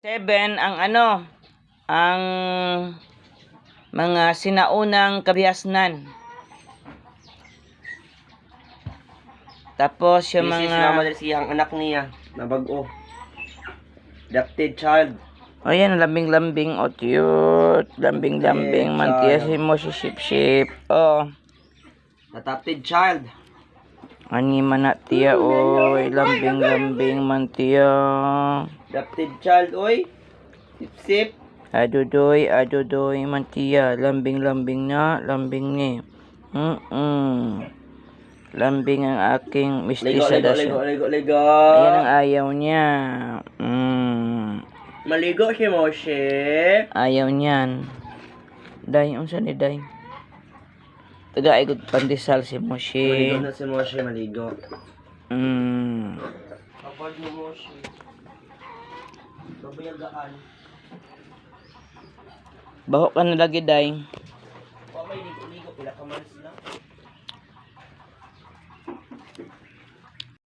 7 ang ang mga sinaunang kabihasnan. Tapos yung This is mga naman siyang anak niya na bago. Adopted child. o yan, lambing-lambing, o cute. Lambing-lambing, mantiya child. si mo si Sip-Sip. O. Adopted child. Ani man na tiya, oy. Lambing-lambing, mantiya. Adopted child, oy. Sip-sip. Adudoy, mantiya. Lambing-lambing na, lambing ni. Lambing ang aking mistisa Ligo. Ayan ang ayaw niya. Maligo si Moshe. Ayaw niyan. Day, unsa ni Day? Taga igod pandesal si Moshi. Maligo na si Moshe, maligo. Kapag ni Moshe. Babayagaan. Baho ka na lagi, Day. May ligo, pila ka months na.